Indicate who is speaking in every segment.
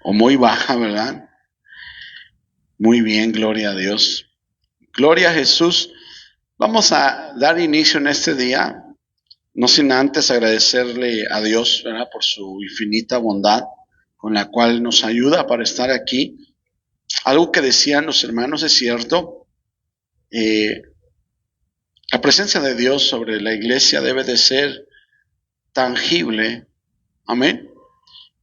Speaker 1: o muy baja, ¿verdad? Muy bien, gloria a Dios. Gloria a Jesús. Vamos a dar inicio en este día, no sin antes agradecerle a Dios, ¿verdad?, por su infinita bondad con la cual nos ayuda para estar aquí. Algo que decían los hermanos es cierto. La presencia de Dios sobre la iglesia debe de ser tangible. Amén.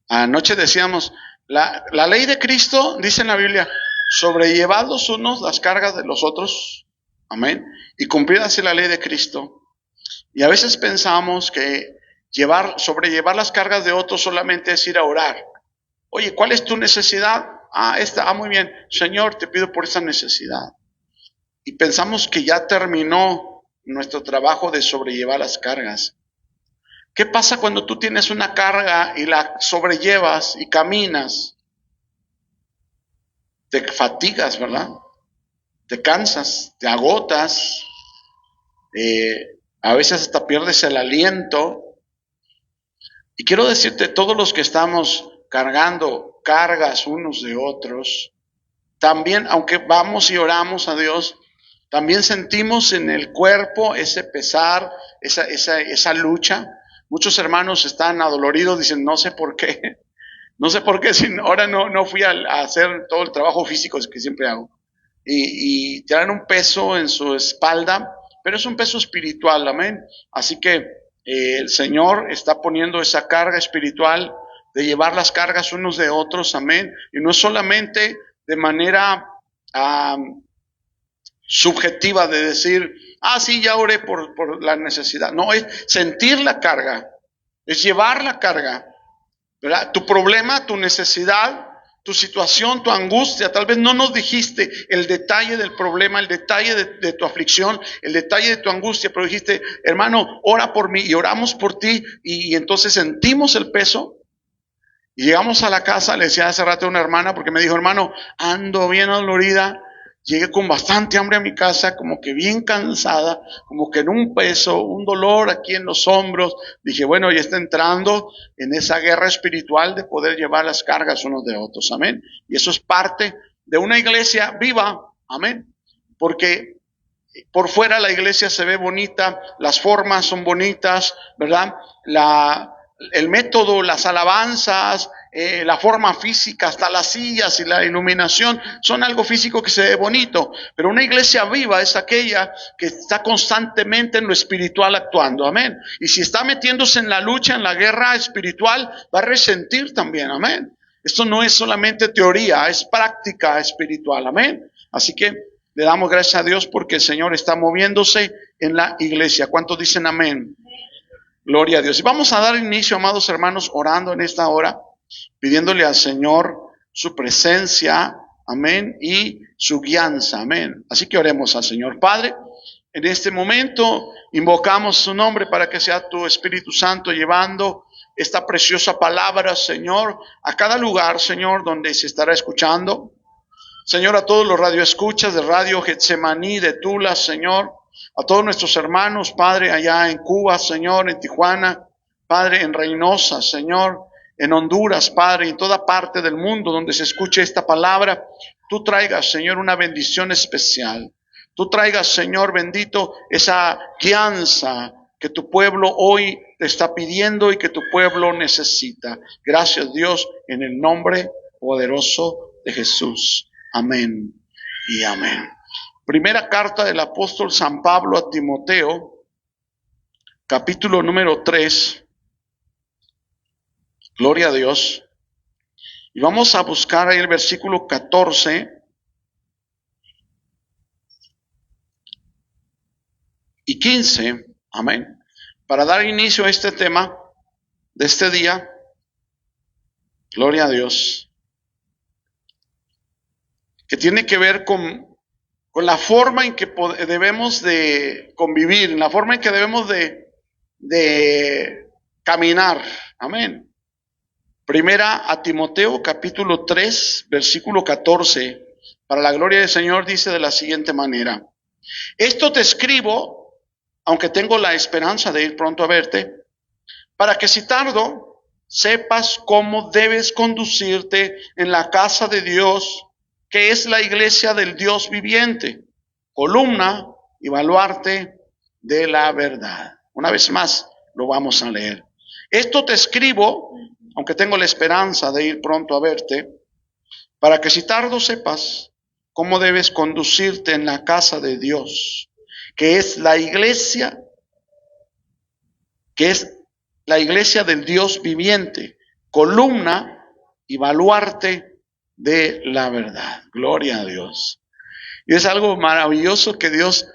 Speaker 1: Anoche decíamos, la ley de Cristo, dice en la Biblia, sobrellevad los unos las cargas de los otros. Amén. Y cumplir así la ley de Cristo. Y a veces pensamos que sobrellevar las cargas de otros solamente es ir a orar. Oye, ¿cuál es tu necesidad? Esta, muy bien. Señor, te pido por esa necesidad. Y pensamos que ya terminó nuestro trabajo de sobrellevar las cargas. ¿Qué pasa cuando tú tienes una carga y la sobrellevas y caminas? Te fatigas, ¿verdad? Te cansas, te agotas, a veces hasta pierdes el aliento. Y quiero decirte, todos los que estamos cargando cargas unos de otros, también, aunque vamos y oramos a Dios, también sentimos en el cuerpo ese pesar, esa lucha. Muchos hermanos están adoloridos, dicen, no sé por qué, ahora no fui a hacer todo el trabajo físico que siempre hago. Y traen un peso en su espalda, pero es un peso espiritual, amén. Así que el Señor está poniendo esa carga espiritual de llevar las cargas unos de otros, amén. Y no es solamente de manera subjetiva de decir, sí, ya oré por la necesidad. No, es sentir la carga, es llevar la carga, ¿verdad? Tu problema, tu necesidad, tu situación, tu angustia. Tal vez no nos dijiste el detalle del problema, el detalle de tu aflicción, el detalle de tu angustia, pero dijiste, hermano, ora por mí, y oramos por ti, y entonces sentimos el peso. Y llegamos a la casa, le decía hace rato a una hermana, porque me dijo, hermano, ando bien dolorida, llegué con bastante hambre a mi casa, como que bien cansada, como que en un peso, un dolor aquí en los hombros. Dije, bueno, ya está entrando en esa guerra espiritual de poder llevar las cargas unos de otros, amén. Y eso es parte de una iglesia viva, amén. Porque por fuera la iglesia se ve bonita, las formas son bonitas, ¿verdad? El método, las alabanzas, la forma física, hasta las sillas y la iluminación, son algo físico que se ve bonito. Pero una iglesia viva es aquella que está constantemente en lo espiritual actuando, amén. Y si está metiéndose en la lucha, en la guerra espiritual, va a resentir también, amén. Esto no es solamente teoría, es práctica espiritual, amén. Así que le damos gracias a Dios porque el Señor está moviéndose en la iglesia. ¿Cuántos dicen amén? Gloria a Dios. Y vamos a dar inicio, amados hermanos, orando en esta hora, pidiéndole al Señor su presencia, amén, y su guianza, amén. Así que oremos al Señor. Padre, en este momento invocamos su nombre para que sea tu Espíritu Santo llevando esta preciosa palabra, Señor, a cada lugar, Señor, donde se estará escuchando. Señor, a todos los radioescuchas de Radio Getsemaní, de Tula, Señor, a todos nuestros hermanos, Padre, allá en Cuba, Señor, en Tijuana, Padre, en Reynosa, Señor, en Honduras, Padre, en toda parte del mundo donde se escuche esta palabra, tú traigas, Señor, una bendición especial. Tú traigas, Señor bendito, esa guianza que tu pueblo hoy te está pidiendo y que tu pueblo necesita. Gracias, Dios, en el nombre poderoso de Jesús. Amén y amén. Primera carta del apóstol San Pablo a Timoteo, capítulo número 3. Gloria a Dios. Y vamos a buscar ahí el versículo 14 y 15. Amén. Para dar inicio a este tema de este día. Gloria a Dios. Que tiene que ver con la forma en que debemos de convivir, en la forma en que debemos de caminar. Amén. Primera a Timoteo, capítulo 3, versículo 14. Para la gloria del Señor dice de la siguiente manera. Esto te escribo, aunque tengo la esperanza de ir pronto a verte, para que si tardo, sepas cómo debes conducirte en la casa de Dios, que es la iglesia del Dios viviente, columna y baluarte de la verdad. Una vez más lo vamos a leer. Esto te escribo, aunque tengo la esperanza de ir pronto a verte, para que si tardo sepas cómo debes conducirte en la casa de Dios, que es la iglesia del Dios viviente, columna y baluarte de la verdad. Gloria a Dios. Y es algo maravilloso que Dios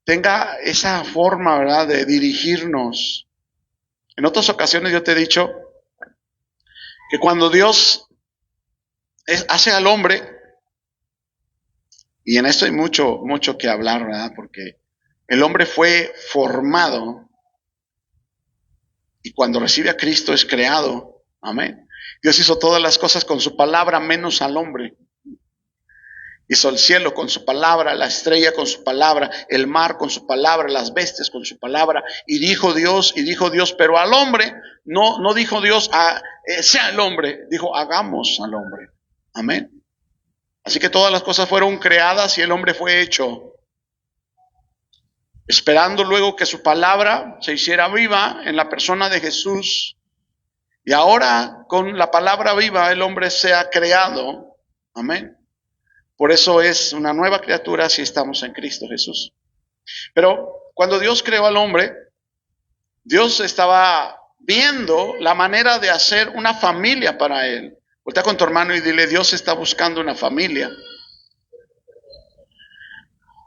Speaker 1: tenga esa forma, ¿verdad?, de dirigirnos. En otras ocasiones yo te he dicho que cuando Dios hace al hombre, y en esto hay mucho que hablar, ¿verdad?, porque el hombre fue formado y cuando recibe a Cristo es creado. Amén. Dios hizo todas las cosas con su palabra menos al hombre. Hizo el cielo con su palabra, la estrella con su palabra, el mar con su palabra, las bestias con su palabra. Y dijo Dios, pero al hombre, no dijo Dios, sea el hombre, dijo, hagamos al hombre. Amén. Así que todas las cosas fueron creadas y el hombre fue hecho, esperando luego que su palabra se hiciera viva en la persona de Jesús. Y ahora con la palabra viva el hombre sea creado. Amén. Por eso es una nueva criatura si estamos en Cristo Jesús. Pero cuando Dios creó al hombre, Dios estaba viendo la manera de hacer una familia para él. Voltea con tu hermano y dile, Dios está buscando una familia.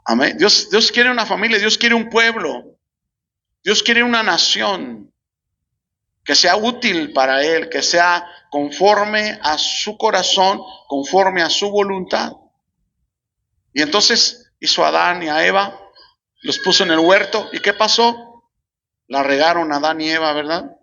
Speaker 1: Amén. Dios quiere una familia, Dios quiere un pueblo, Dios quiere una nación que sea útil para él, que sea conforme a su corazón, conforme a su voluntad. Y entonces hizo a Adán y a Eva, los puso en el huerto. ¿Y qué pasó? La regaron Adán y Eva, ¿verdad?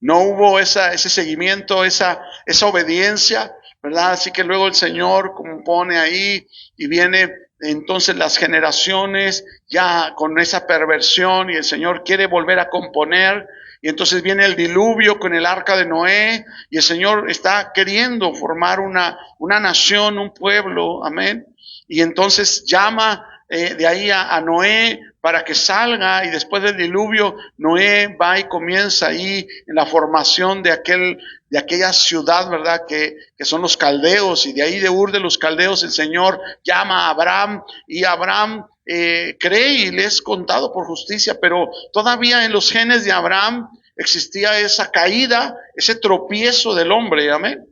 Speaker 1: No hubo ese seguimiento, esa obediencia, ¿verdad? Así que luego el Señor compone ahí y viene entonces las generaciones ya con esa perversión y el Señor quiere volver a componer. Y entonces viene el diluvio con el arca de Noé y el Señor está queriendo formar una nación, un pueblo, amén. Y entonces llama de ahí a Noé para que salga y después del diluvio Noé va y comienza ahí en la formación de aquella ciudad, ¿verdad? Que son los caldeos, y de ahí de Ur de los caldeos el Señor llama a Abraham y Abraham cree y le es contado por justicia, pero todavía en los genes de Abraham existía esa caída, ese tropiezo del hombre, amén.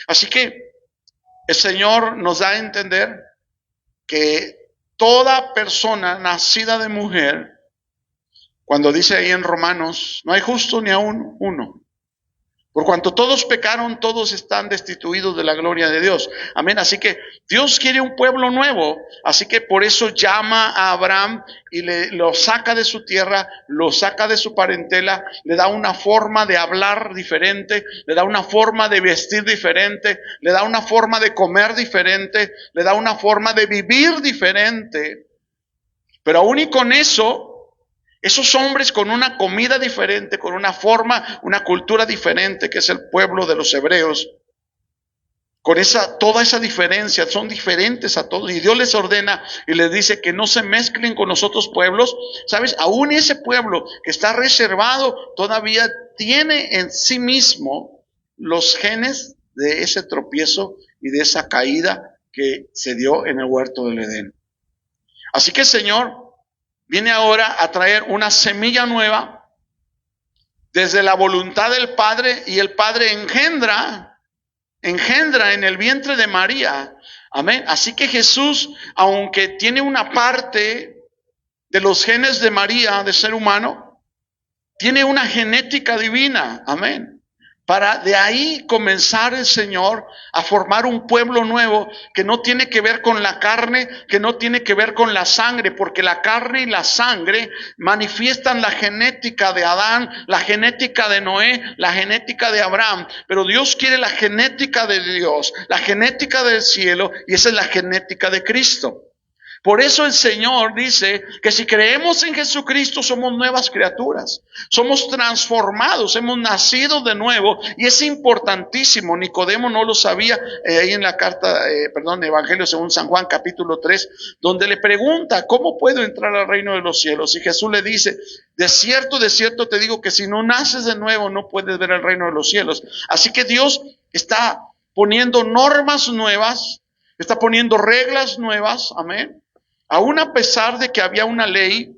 Speaker 1: Así que el Señor nos da a entender que toda persona nacida de mujer, cuando dice ahí en Romanos, no hay justo ni aún uno. Por cuanto todos pecaron, todos están destituidos de la gloria de Dios. Amén. Así que Dios quiere un pueblo nuevo. Así que por eso llama a Abraham y lo saca de su tierra, lo saca de su parentela, le da una forma de hablar diferente, le da una forma de vestir diferente, le da una forma de comer diferente, le da una forma de vivir diferente. Pero aún y con eso, esos hombres con una comida diferente, con una forma, una cultura diferente, que es el pueblo de los hebreos, con toda esa diferencia, son diferentes a todos, y Dios les ordena y les dice que no se mezclen con los otros pueblos. ¿Sabes? Aún ese pueblo que está reservado todavía tiene en sí mismo los genes de ese tropiezo y de esa caída que se dio en el huerto del Edén. Así que el Señor viene ahora a traer una semilla nueva desde la voluntad del Padre, y el Padre engendra en el vientre de María. Amén. Así que Jesús, aunque tiene una parte de los genes de María, de ser humano, tiene una genética divina. Amén. Para de ahí comenzar el Señor a formar un pueblo nuevo que no tiene que ver con la carne, que no tiene que ver con la sangre, porque la carne y la sangre manifiestan la genética de Adán, la genética de Noé, la genética de Abraham. Pero Dios quiere la genética de Dios, la genética del cielo, y esa es la genética de Cristo. Por eso el Señor dice que si creemos en Jesucristo somos nuevas criaturas, somos transformados, hemos nacido de nuevo, y es importantísimo. Nicodemo no lo sabía, ahí en la carta, Evangelio según San Juan capítulo 3, donde le pregunta, ¿cómo puedo entrar al reino de los cielos? Y Jesús le dice, de cierto te digo que si no naces de nuevo no puedes ver el reino de los cielos. Así que Dios está poniendo normas nuevas, está poniendo reglas nuevas, amén. Aún a pesar de que había una ley,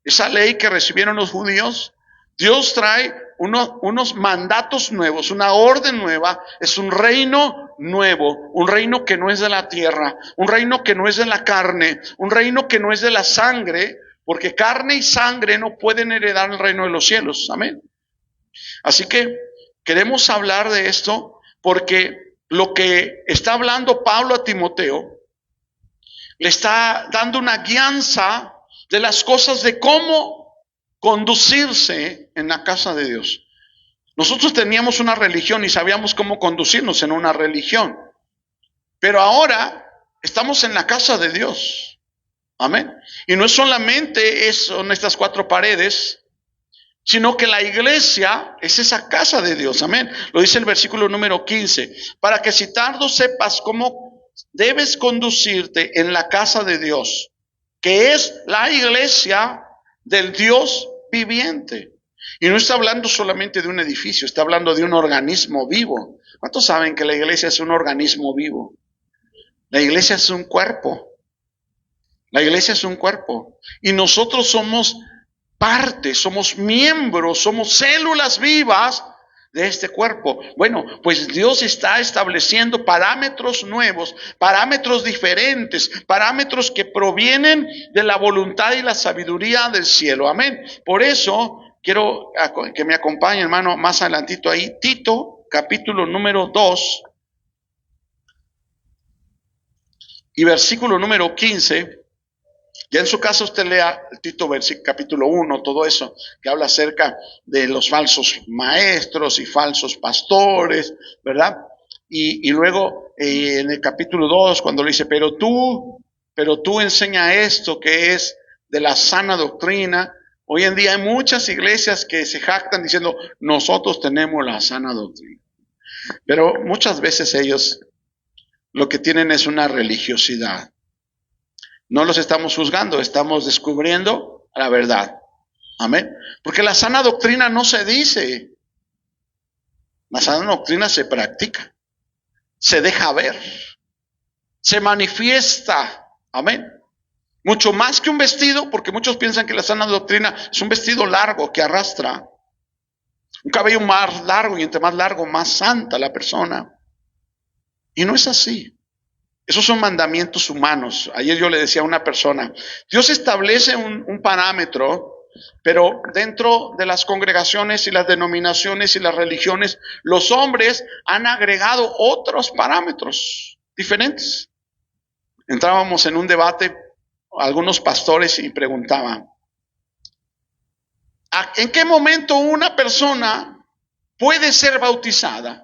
Speaker 1: esa ley que recibieron los judíos, Dios trae unos mandatos nuevos, una orden nueva, es un reino nuevo, un reino que no es de la tierra, un reino que no es de la carne, un reino que no es de la sangre, porque carne y sangre no pueden heredar el reino de los cielos, amén. Así que queremos hablar de esto porque lo que está hablando Pablo a Timoteo le está dando una guianza de las cosas de cómo conducirse en la casa de Dios. Nosotros teníamos una religión y sabíamos cómo conducirnos en una religión, pero ahora estamos en la casa de Dios, amén. Y no es solamente son estas cuatro paredes, sino que la iglesia es esa casa de Dios, amén. Lo dice el versículo número 15, para que si tardo sepas cómo debes conducirte en la casa de Dios, que es la iglesia del Dios viviente. Y no está hablando solamente de un edificio, está hablando de un organismo vivo. ¿Cuántos saben que la iglesia es un organismo vivo? La iglesia es un cuerpo. La iglesia es un cuerpo. Y nosotros somos parte, somos miembros, somos células vivas de este cuerpo. Bueno, pues Dios está estableciendo parámetros nuevos, parámetros diferentes, parámetros que provienen de la voluntad y la sabiduría del cielo. Amén. Por eso quiero que me acompañe, hermano, más adelantito ahí, Tito, capítulo número 2 y versículo número 15. Ya en su caso usted lea Tito capítulo 1, todo eso, que habla acerca de los falsos maestros y falsos pastores, ¿verdad? Y luego en el capítulo 2, cuando le dice, pero tú enseña esto que es de la sana doctrina. Hoy en día hay muchas iglesias que se jactan diciendo, nosotros tenemos la sana doctrina. Pero muchas veces ellos lo que tienen es una religiosidad. No los estamos juzgando, estamos descubriendo la verdad. Amén. Porque la sana doctrina no se dice. La sana doctrina se practica. Se deja ver. Se manifiesta. Amén. Mucho más que un vestido, porque muchos piensan que la sana doctrina es un vestido largo que arrastra. Un cabello más largo, y entre más largo, más santa la persona. Y no es así. Esos son mandamientos humanos. Ayer yo le decía a una persona, Dios establece un parámetro, pero dentro de las congregaciones y las denominaciones y las religiones, los hombres han agregado otros parámetros diferentes. Entrábamos en un debate, algunos pastores, y preguntaban, ¿en qué momento una persona puede ser bautizada?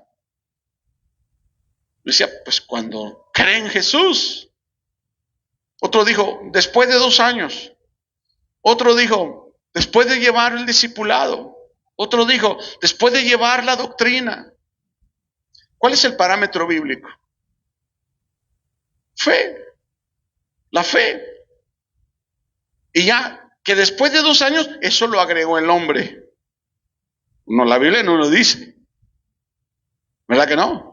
Speaker 1: Decía, pues cuando cree en Jesús. Otro dijo, después de 2 años. Otro dijo, después de llevar el discipulado. Otro dijo, después de llevar la doctrina. ¿Cuál es el parámetro bíblico? Fe. La fe. Y ya, que después de 2 años, eso lo agregó el hombre. No, la Biblia no lo dice. ¿Verdad que no?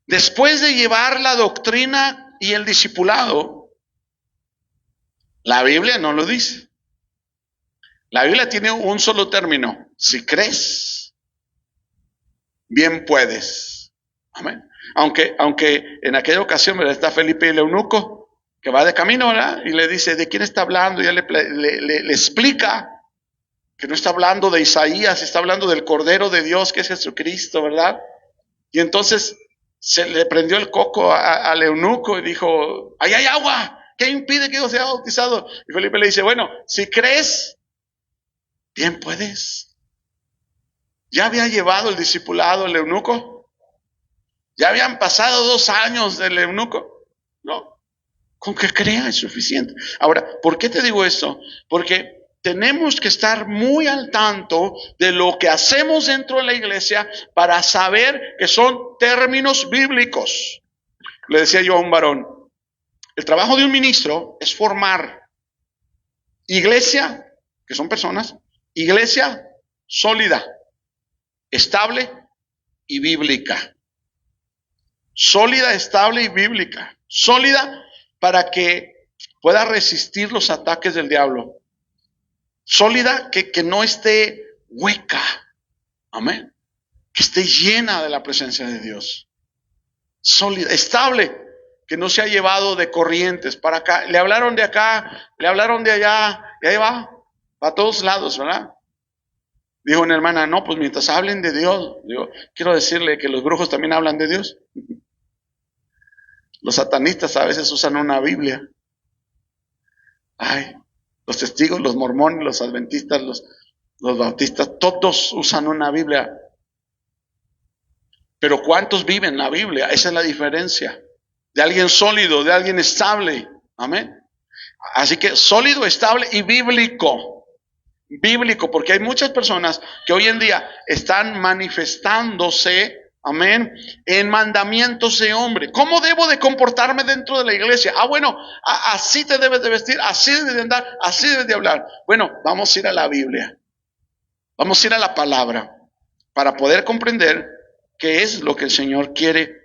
Speaker 1: Después de llevar la doctrina y el discipulado, la Biblia no lo dice. La Biblia tiene un solo término. Si crees, bien puedes. Amén. Aunque en aquella ocasión, ¿verdad?, está Felipe el eunuco, que va de camino, ¿verdad?, y le dice, ¿de quién está hablando? Y ya le explica que no está hablando de Isaías, está hablando del Cordero de Dios, que es Jesucristo, ¿verdad? Y entonces se le prendió el coco al eunuco y dijo, ahí hay agua, ¿qué impide que yo sea bautizado? Y Felipe le dice, bueno, si crees, bien puedes. ¿Ya había llevado el discipulado el eunuco? ¿Ya habían pasado 2 años del eunuco? No. Con que crea es suficiente. Ahora, ¿por qué te digo esto? Porque tenemos que estar muy al tanto de lo que hacemos dentro de la iglesia para saber que son términos bíblicos. Le decía yo a un varón, el trabajo de un ministro es formar iglesia, que son personas, iglesia sólida, estable y bíblica. Sólida, estable y bíblica. Sólida para que pueda resistir los ataques del diablo. Sólida que no esté hueca. Amén. Que esté llena de la presencia de Dios. Sólida, estable, que no se ha llevado de corrientes para acá. Le hablaron de acá, le hablaron de allá, y ahí va a todos lados, ¿verdad? Dijo una hermana, no, pues mientras hablen de Dios, digo, quiero decirle que los brujos también hablan de Dios. Los satanistas a veces usan una Biblia. Ay, los testigos, los mormones, los adventistas, los bautistas, todos usan una Biblia. Pero ¿cuántos viven la Biblia? Esa es la diferencia. De alguien sólido, de alguien estable. Amén. Así que sólido, estable y bíblico. Bíblico, porque hay muchas personas que hoy en día están manifestándose, amén, en mandamientos de hombre. ¿Cómo debo de comportarme dentro de la iglesia? Bueno, así te debes de vestir, así debes de andar, así debes de hablar. Bueno, vamos a ir a la Biblia. Vamos a ir a la palabra para poder comprender qué es lo que el Señor quiere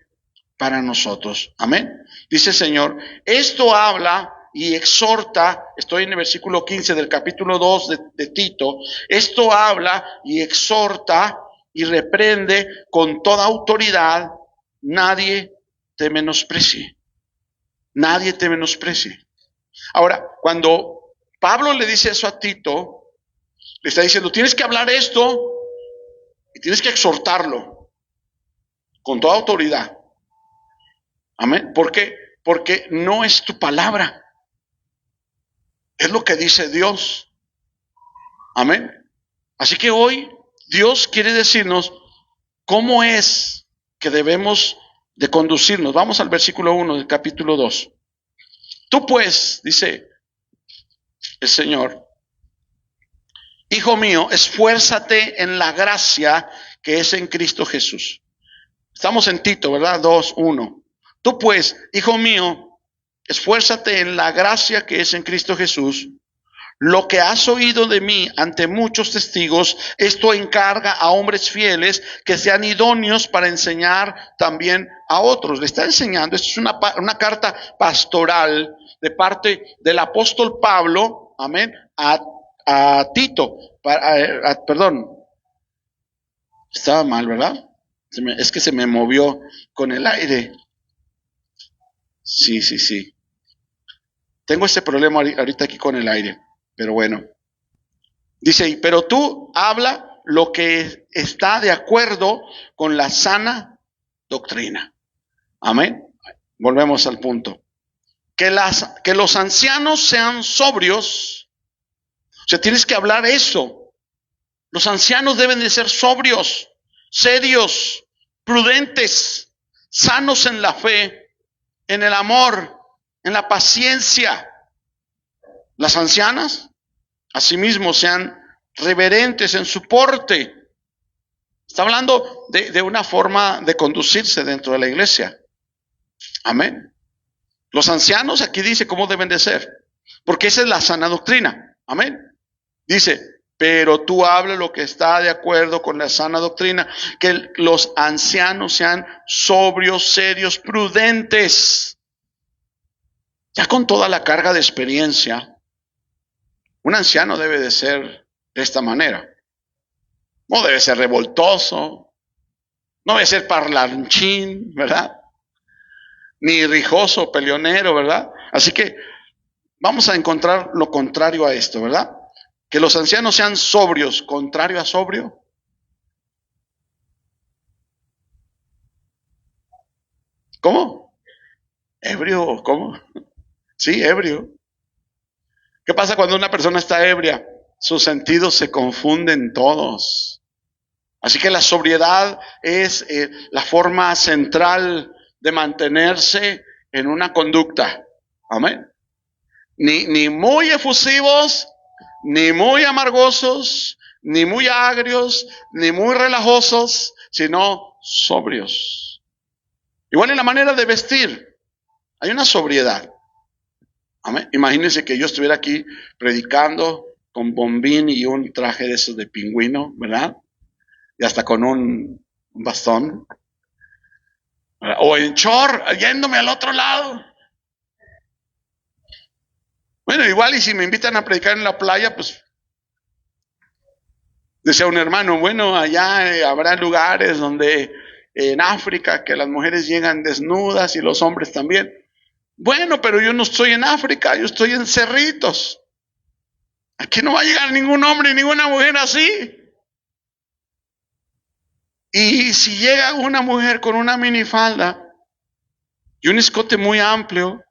Speaker 1: para nosotros. Amén. Dice el Señor, esto habla y exhorta, estoy en el versículo 15 del capítulo 2 de Tito, esto habla y exhorta y reprende con toda autoridad, nadie te menosprecie. Nadie te menosprecie. Ahora, cuando Pablo le dice eso a Tito, le está diciendo, tienes que hablar esto y tienes que exhortarlo con toda autoridad. Amén. ¿Por qué? Porque no es tu palabra. Es lo que dice Dios. Amén. Así que hoy Dios quiere decirnos cómo es que debemos de conducirnos. Vamos al versículo 1 del capítulo 2. Tú pues, dice el Señor, hijo mío, esfuérzate en la gracia que es en Cristo Jesús. Estamos en Tito, ¿verdad? 2:1. Tú pues, hijo mío, esfuérzate en la gracia que es en Cristo Jesús. Lo que has oído de mí ante muchos testigos, esto encarga a hombres fieles que sean idóneos para enseñar también a otros. Le está enseñando, esto es una carta pastoral de parte del apóstol Pablo, amén, a Tito, perdón, estaba mal, ¿verdad? Es que se me movió con el aire. Sí. Tengo este problema ahorita aquí con el aire, pero bueno. Dice, pero tú habla lo que está de acuerdo con la sana doctrina. Amén. Volvemos al punto. Que los ancianos sean sobrios. O sea, tienes que hablar eso. Los ancianos deben de ser sobrios, serios, prudentes, sanos en la fe, en el amor, en la paciencia. Las ancianas, asimismo, sean reverentes en su porte. Está hablando de una forma de conducirse dentro de la iglesia. Amén. Los ancianos, aquí dice cómo deben de ser, porque esa es la sana doctrina. Amén. Dice, pero tú habla lo que está de acuerdo con la sana doctrina, que los ancianos sean sobrios, serios, prudentes. Ya con toda la carga de experiencia, un anciano debe de ser de esta manera. No debe ser revoltoso, no debe ser parlanchín, ¿verdad? Ni rijoso, peleonero, ¿verdad? Así que vamos a encontrar lo contrario a esto, ¿verdad? Que los ancianos sean sobrios, contrario a sobrio. ¿Cómo? ¿Ebrio? ¿Cómo? Sí, ebrio. ¿Qué pasa cuando una persona está ebria? Sus sentidos se confunden todos. Así que la sobriedad es la forma central de mantenerse en una conducta. Amén. Ni muy efusivos, ni muy amargosos, ni muy agrios, ni muy relajosos, sino sobrios. Igual en la manera de vestir, hay una sobriedad. Amén. Imagínense que yo estuviera aquí predicando con bombín y un traje de esos de pingüino, ¿verdad? Y hasta con un bastón. O en short, yéndome al otro lado. Bueno, igual y si me invitan a predicar en la playa, pues decía un hermano, bueno, allá habrá lugares donde en África que las mujeres llegan desnudas y los hombres también. Bueno, pero yo no estoy en África, yo estoy en Cerritos. Aquí no va a llegar ningún hombre, ninguna mujer así. Y si llega una mujer con una minifalda y un escote muy amplio,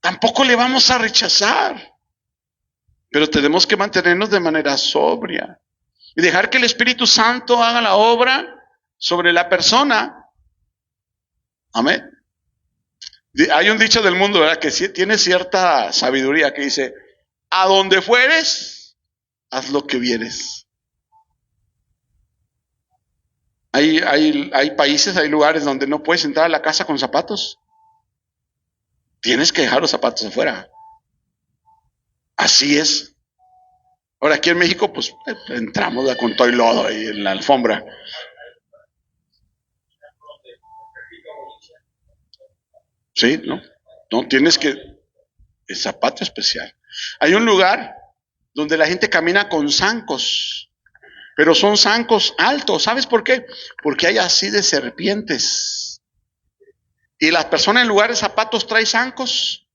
Speaker 1: tampoco le vamos a rechazar. Pero tenemos que mantenernos de manera sobria y dejar que el Espíritu Santo haga la obra sobre la persona. Amén. Hay un dicho del mundo, ¿verdad?, que tiene cierta sabiduría, que dice: a donde fueres, haz lo que vieres. Hay países, hay lugares donde no puedes entrar a la casa con zapatos. Tienes que dejar los zapatos afuera. Así es. Ahora aquí en México, pues entramos con todo el lodo ahí en la alfombra. Sí, ¿no? No, tienes que... El zapato especial. Hay un lugar donde la gente camina con zancos, pero son zancos altos. ¿Sabes por qué? Porque hay así de serpientes. Y las personas en lugar de zapatos traen zancos,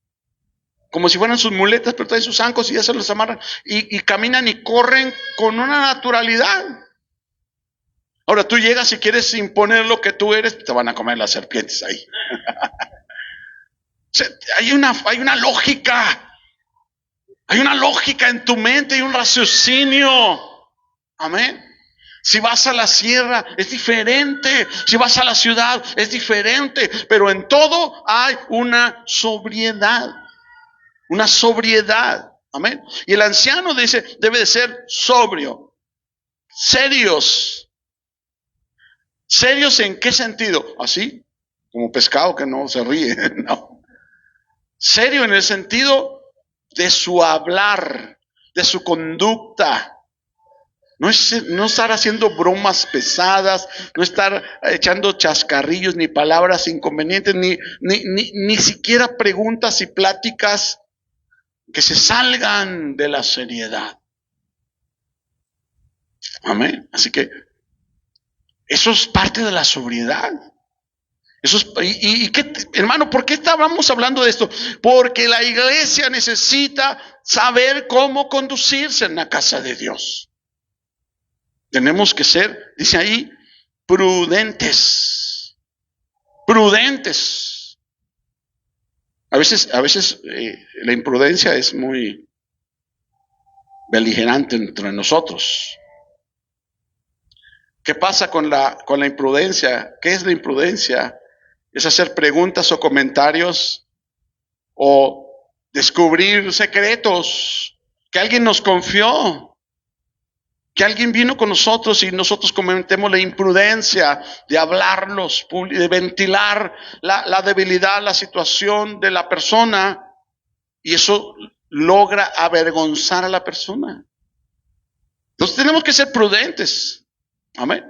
Speaker 1: como si fueran sus muletas, pero traen sus zancos y ya se los amarran. Y caminan y corren con una naturalidad. Ahora tú llegas y quieres imponer lo que tú eres, te van a comer las serpientes ahí. O sea, hay una lógica. Hay una lógica en tu mente, hay un raciocinio. Amén. Si vas a la sierra es diferente, si vas a la ciudad es diferente, pero en todo hay una sobriedad. Una sobriedad. Amén. Y el anciano dice, debe de ser sobrio. Serios. ¿Serios en qué sentido? Así, como pescado que no se ríe. No. Serio en el sentido de su hablar, de su conducta. No estar haciendo bromas pesadas, no estar echando chascarrillos, ni palabras inconvenientes, ni siquiera preguntas y pláticas que se salgan de la seriedad. Amén. Así que eso es parte de la sobriedad. Eso es, hermano, ¿por qué estábamos hablando de esto? Porque la iglesia necesita saber cómo conducirse en la casa de Dios. Tenemos que ser, dice ahí, prudentes. Prudentes. A veces la imprudencia es muy beligerante entre nosotros. ¿Qué pasa con la imprudencia? ¿Qué es la imprudencia? Es hacer preguntas o comentarios o descubrir secretos que alguien nos confió, que alguien vino con nosotros y nosotros cometemos la imprudencia de hablarlos, de ventilar la debilidad, la situación de la persona, y eso logra avergonzar a la persona. Entonces tenemos que ser prudentes. Amén.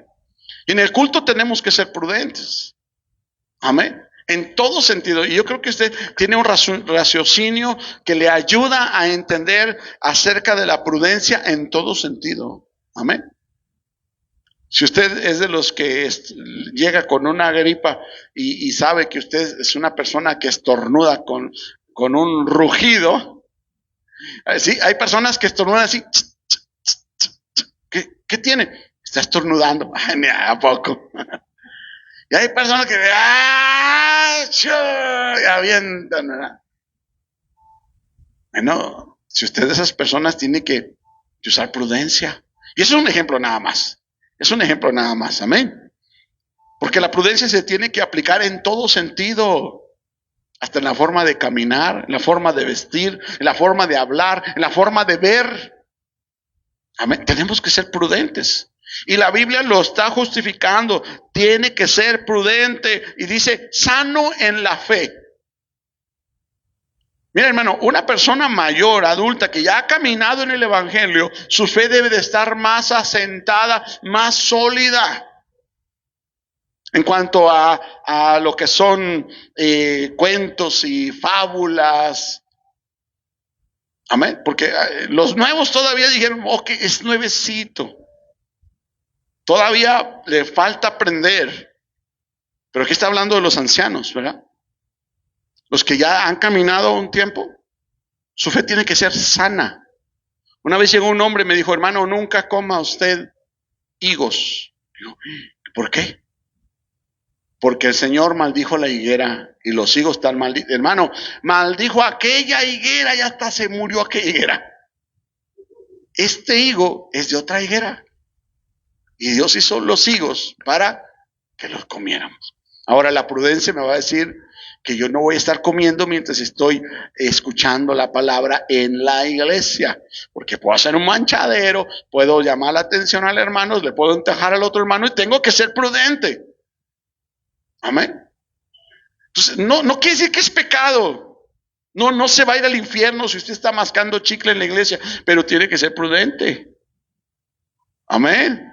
Speaker 1: Y en el culto tenemos que ser prudentes. Amén. En todo sentido. Y yo creo que usted tiene un raciocinio que le ayuda a entender acerca de la prudencia en todo sentido. Amén. Si usted es de los que llega con una gripa y sabe que usted es una persona que estornuda con un rugido. Sí, hay personas que estornudan así. ¿Qué tiene? Está estornudando. Ni a poco. Y hay personas que avientan. Bueno, si usted de esas personas tiene que usar prudencia. Y eso es un ejemplo nada más. Es un ejemplo nada más. Amén. Porque la prudencia se tiene que aplicar en todo sentido. hasta en la forma de caminar, en la forma de vestir, en la forma de hablar, en la forma de ver. Amén. Tenemos que ser prudentes. Y la Biblia lo está justificando. Tiene que ser prudente. Y dice, sano en la fe. Mira, hermano, una persona mayor, adulta, que ya ha caminado en el Evangelio, su fe debe de estar más asentada, más sólida. En cuanto a lo que son cuentos y fábulas. Amén. Porque los nuevos todavía dijeron, ok, es nuevecito. Todavía le falta aprender. Pero aquí está hablando de los ancianos, ¿verdad? Los que ya han caminado un tiempo. Su fe tiene que ser sana. Una vez llegó un hombre y me dijo, hermano, nunca coma usted higos. Digo, ¿por qué? Porque el Señor maldijo la higuera y los higos están malditos. Hermano, maldijo aquella higuera y hasta se murió aquella higuera. Este higo es de otra higuera. Y Dios hizo los higos para que los comiéramos. Ahora la prudencia me va a decir que yo no voy a estar comiendo mientras estoy escuchando la palabra en la iglesia. Porque puedo hacer un manchadero, puedo llamar la atención al hermano, le puedo encajar al otro hermano y tengo que ser prudente. Amén. Entonces, no quiere decir que es pecado. No se va a ir al infierno si usted está mascando chicle en la iglesia, pero tiene que ser prudente. Amén.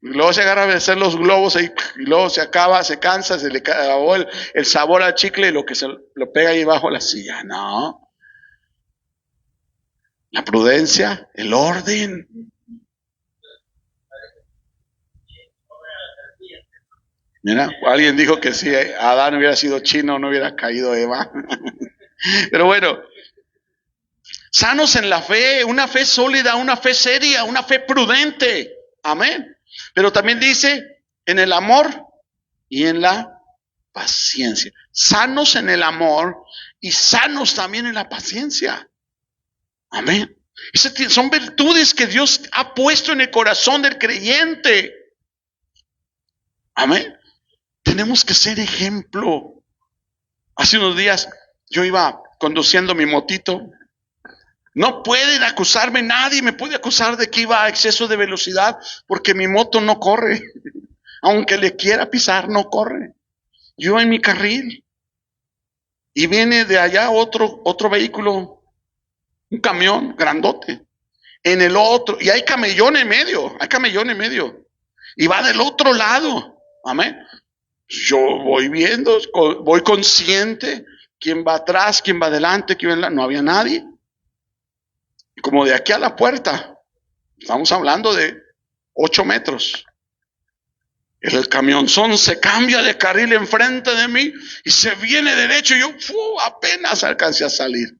Speaker 1: Y luego se agarra a hacer los globos ahí, y luego se acaba, se cansa, se le acabó el sabor al chicle y lo que se lo pega ahí bajo la silla. No. La prudencia, el orden. Mira, alguien dijo que si Adán hubiera sido chino no hubiera caído Eva. Pero bueno, sanos en la fe, una fe sólida, una fe seria, una fe prudente. Amén. Pero también dice en el amor y en la paciencia. Sanos en el amor y sanos también en la paciencia. Amén. Esas son virtudes que Dios ha puesto en el corazón del creyente. Amén. Tenemos que ser ejemplo. Hace unos días yo iba conduciendo mi motito. No pueden acusarme, nadie me puede acusar de que iba a exceso de velocidad porque mi moto no corre. Aunque le quiera pisar, no corre. Yo en mi carril. Y viene de allá otro vehículo, un camión grandote. En el otro, y hay camellón en medio. Y va del otro lado. Amén. Yo voy viendo, voy consciente quién va atrás, quién va adelante, no había nadie. Y como de aquí a la puerta, estamos hablando de 8 metros. El camionzón se cambia de carril enfrente de mí y se viene derecho y yo apenas alcancé a salir.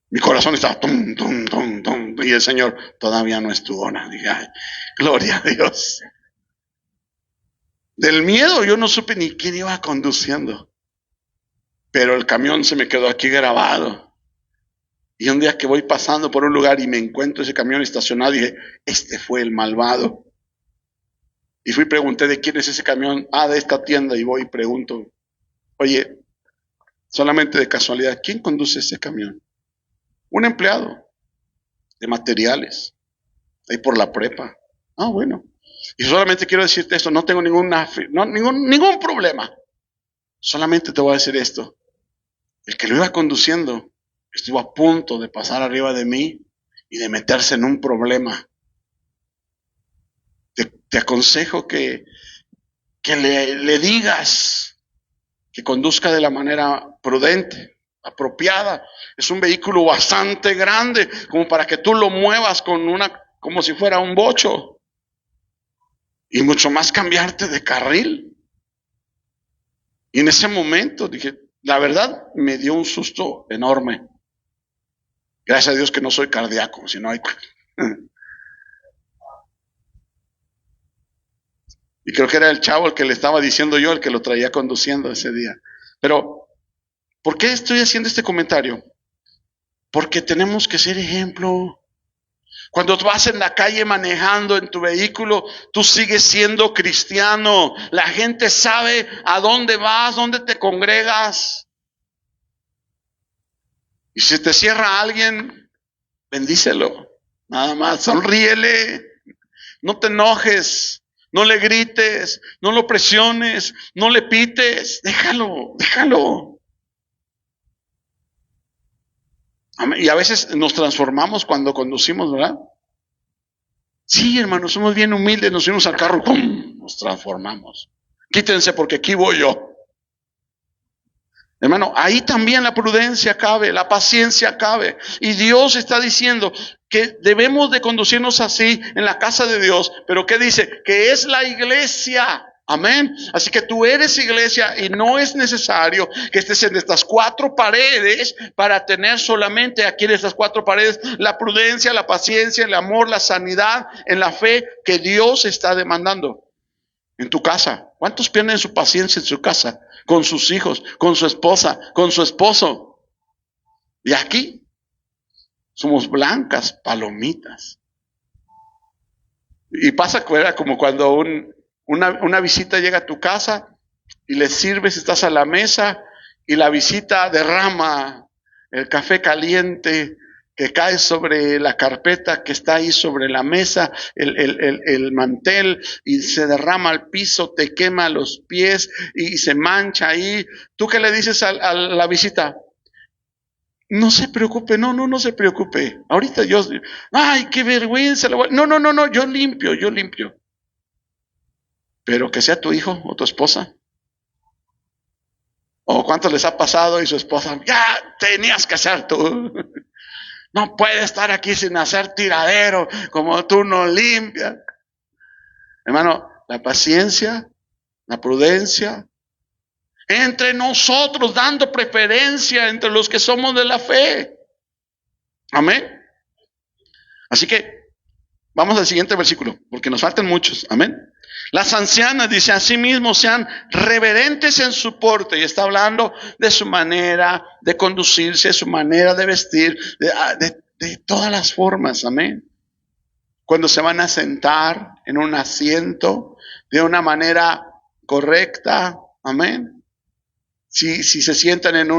Speaker 1: Mi corazón estaba tum, tum, tum, tum, y el Señor todavía no es tu hora. Dije, ay, gloria a Dios. Del miedo yo no supe ni quién iba conduciendo. Pero el camión se me quedó aquí grabado. Y un día que voy pasando por un lugar y me encuentro ese camión estacionado, dije, este fue el malvado. Y fui y pregunté, ¿de quién es ese camión? De esta tienda. Y voy y pregunto, oye, solamente de casualidad, ¿quién conduce ese camión? Un empleado de materiales, ahí por la prepa. Bueno. Y solamente quiero decirte esto, no tengo ningún problema. Solamente te voy a decir esto. El que lo iba conduciendo estuvo a punto de pasar arriba de mí y de meterse en un problema. Te aconsejo que le digas que conduzca de la manera prudente, apropiada. Es un vehículo bastante grande como para que tú lo muevas como si fuera un bocho. Y mucho más cambiarte de carril. Y en ese momento dije, la verdad me dio un susto enorme. Gracias a Dios que no soy cardíaco, si no hay... Y creo que era el chavo el que le estaba diciendo yo, el que lo traía conduciendo ese día. Pero, ¿por qué estoy haciendo este comentario? Porque tenemos que ser ejemplo. Cuando tú vas en la calle manejando en tu vehículo, tú sigues siendo cristiano. La gente sabe a dónde vas, dónde te congregas. Y si te cierra alguien, bendícelo. Nada más, sonríele. No te enojes, no le grites, no lo presiones, no le pites. Déjalo. Y a veces nos transformamos cuando conducimos, ¿verdad? Sí, hermanos, somos bien humildes, nos subimos al carro, ¡pum!, nos transformamos. Quítense porque aquí voy yo. Hermano, ahí también la prudencia cabe, la paciencia cabe. Y Dios está diciendo que debemos de conducirnos así en la casa de Dios. Pero ¿qué dice? Que es la iglesia. Amén. Así que tú eres iglesia y no es necesario que estés en estas cuatro paredes para tener solamente aquí en estas cuatro paredes la prudencia, la paciencia, el amor, la sanidad, en la fe que Dios está demandando. En tu casa, ¿cuántos pierden su paciencia en su casa? Con sus hijos, con su esposa, con su esposo. Y aquí somos blancas palomitas. Y pasa que era como cuando una visita llega a tu casa y le sirves, estás a la mesa y la visita derrama el café caliente que cae sobre la carpeta que está ahí sobre la mesa, el mantel, y se derrama al piso, te quema los pies y se mancha ahí. ¿Tú qué le dices a la visita? No se preocupe, no se preocupe. Ahorita ay, qué vergüenza. No, yo limpio. Pero que sea tu hijo o tu esposa. ¿O cuántos les ha pasado y su esposa? Ya tenías que ser tú. No puede estar aquí sin hacer tiradero, como tú no limpias. Hermano, la paciencia, la prudencia, entre nosotros, dando preferencia entre los que somos de la fe. Amén. Así que vamos al siguiente versículo, porque nos faltan muchos. Amén. Las ancianas, dice, asimismo sean reverentes en su porte. Y está hablando de su manera de conducirse, su manera de vestir, de todas las formas. Amén. Cuando se van a sentar en un asiento de una manera correcta. Amén. Si se sientan en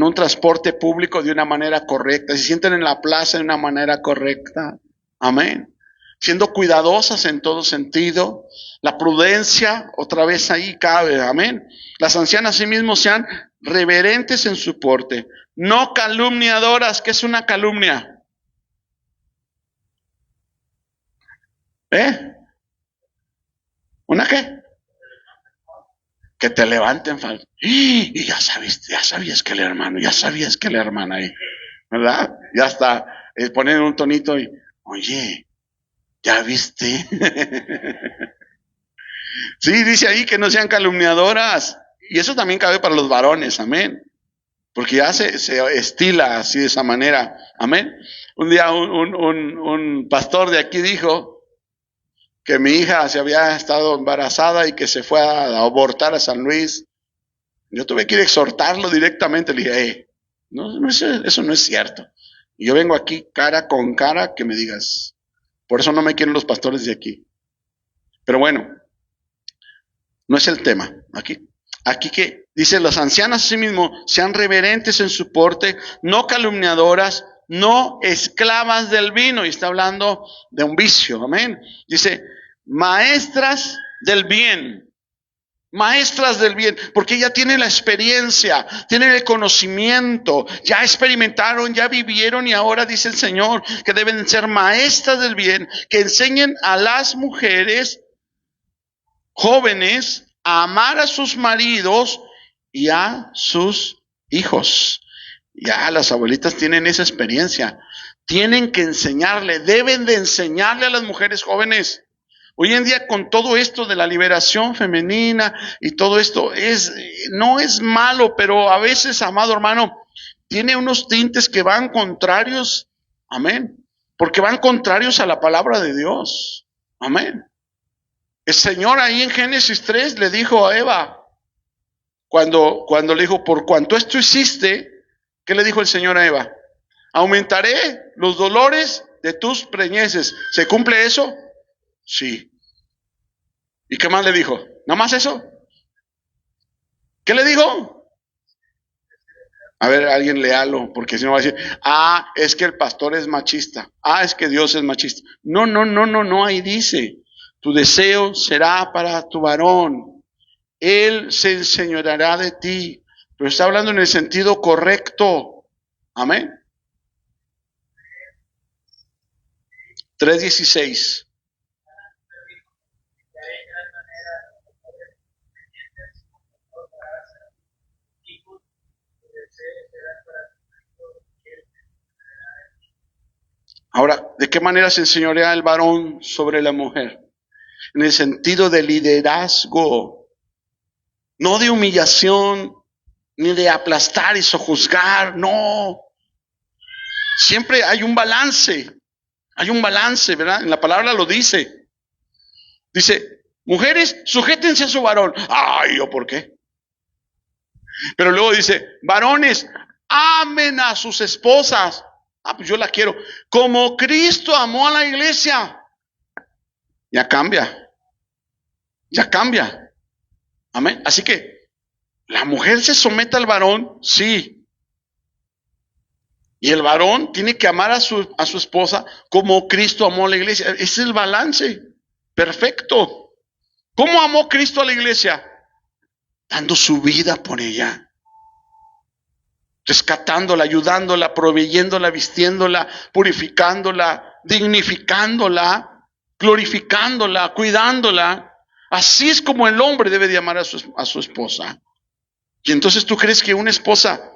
Speaker 1: un transporte público de una manera correcta, si se sientan en la plaza de una manera correcta. Amén. Siendo cuidadosas en todo sentido. La prudencia, otra vez ahí cabe. Amén. Las ancianas asimismo sean reverentes en su porte. No calumniadoras. ¿Qué es una calumnia? ¿Una qué? Que te levanten falso. Y ya sabías que el hermano, ya sabías que la hermana ahí, ¿verdad? Ya está, poner un tonito y, oye, ¿ya viste? Sí, dice ahí que no sean calumniadoras. Y eso también cabe para los varones, amén. Porque ya se estila así de esa manera, amén. Un día un pastor de aquí dijo que mi hija se había estado embarazada y que se fue a abortar a San Luis. Yo tuve que ir a exhortarlo directamente. Le dije, eso no es cierto. Y yo vengo aquí cara con cara que me digas. Por eso no me quieren los pastores de aquí. Pero bueno, no es el tema. Aquí que dice, las ancianas asimismo sean reverentes en su porte, no calumniadoras, no esclavas del vino. Y está hablando de un vicio, amén. Dice, maestras del bien. Maestras del bien, porque ya tienen la experiencia, tienen el conocimiento, ya experimentaron, ya vivieron, y ahora dice el Señor que deben ser maestras del bien, que enseñen a las mujeres jóvenes a amar a sus maridos y a sus hijos. Ya las abuelitas tienen esa experiencia, tienen que enseñarle, deben de enseñarle a las mujeres jóvenes. Hoy en día, con todo esto de la liberación femenina y todo esto, no es malo, pero a veces, amado hermano, tiene unos tintes que van contrarios, amén, porque van contrarios a la palabra de Dios, amén. El Señor ahí en Génesis 3 le dijo a Eva, cuando le dijo, por cuanto esto hiciste, ¿qué le dijo el Señor a Eva? Aumentaré los dolores de tus preñeces. ¿Se cumple eso? Sí. ¿Y qué más le dijo? ¿Nada más eso? ¿Qué le dijo? A ver, alguien léalo, porque si no va a decir, es que el pastor es machista. Es que Dios es machista. No, ahí dice, tu deseo será para tu varón. Él se enseñoreará de ti. Pero está hablando en el sentido correcto. Amén. 3:16. Ahora, ¿de qué manera se enseñorea el varón sobre la mujer? En el sentido de liderazgo, no de humillación, ni de aplastar y sojuzgar, no. Siempre hay un balance, ¿verdad? En la palabra lo dice. Dice, mujeres, sujétense a su varón. ¿Yo por qué? Pero luego dice, varones, amen a sus esposas. Pues yo la quiero. Como Cristo amó a la iglesia. Ya cambia. Amén. Así que la mujer se somete al varón, sí. Y el varón tiene que amar a su esposa como Cristo amó a la iglesia. Ese es el balance. Perfecto. ¿Cómo amó Cristo a la iglesia? Dando su vida por ella. Rescatándola, ayudándola, proveyéndola, vistiéndola, purificándola, dignificándola, glorificándola, cuidándola. Así es como el hombre debe de amar a su esposa. Y entonces tú crees que una esposa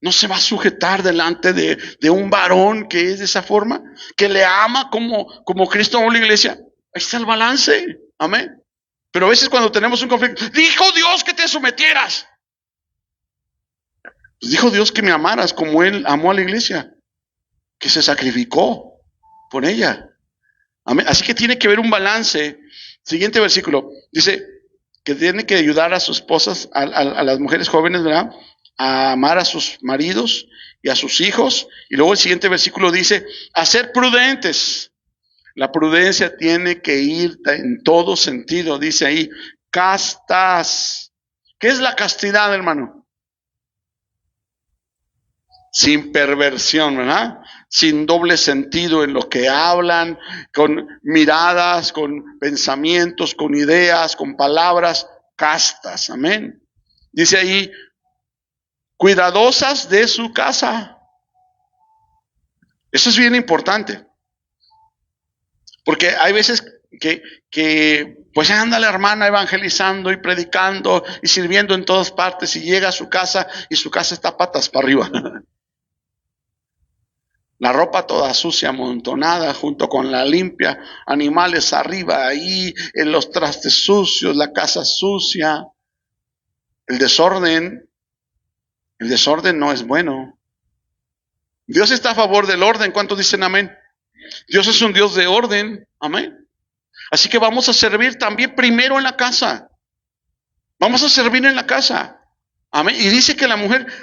Speaker 1: no se va a sujetar delante de un varón que es de esa forma, que le ama como Cristo amó a la iglesia. Ahí está el balance. Amén. Pero a veces cuando tenemos un conflicto, dijo Dios que te sometieras. Pues dijo Dios que me amaras como Él amó a la iglesia, que se sacrificó por ella. Amén. Así que tiene que haber un balance. Siguiente versículo. Dice que tiene que ayudar a sus esposas, a las mujeres jóvenes, ¿verdad? A amar a sus maridos y a sus hijos. Y luego el siguiente versículo dice, a ser prudentes. La prudencia tiene que ir en todo sentido. Dice ahí, castas. ¿Qué es la castidad, hermano? Sin perversión, ¿verdad? Sin doble sentido en lo que hablan, con miradas, con pensamientos, con ideas, con palabras castas. Amén. Dice ahí, cuidadosas de su casa. Eso es bien importante. Porque hay veces que pues anda la hermana evangelizando y predicando y sirviendo en todas partes y llega a su casa y su casa está patas para arriba. La ropa toda sucia, amontonada, junto con la limpia, animales arriba, ahí, en los trastes sucios, la casa sucia. El desorden no es bueno. Dios está a favor del orden. ¿Cuántos dicen amén? Dios es un Dios de orden. Amén. Así que vamos a servir también primero en la casa. Vamos a servir en la casa. Amén. Y dice que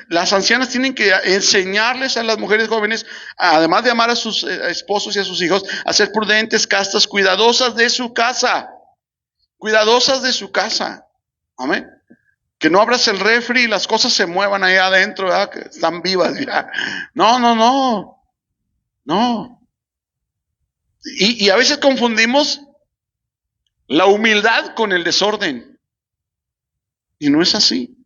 Speaker 1: las ancianas tienen que enseñarles a las mujeres jóvenes, además de amar a sus esposos y a sus hijos, a ser prudentes, castas, cuidadosas de su casa. Cuidadosas de su casa. Amén. Que no abras el refri y las cosas se muevan ahí adentro, ¿verdad? Que están vivas ya. No. Y a veces confundimos la humildad con el desorden. Y no es así.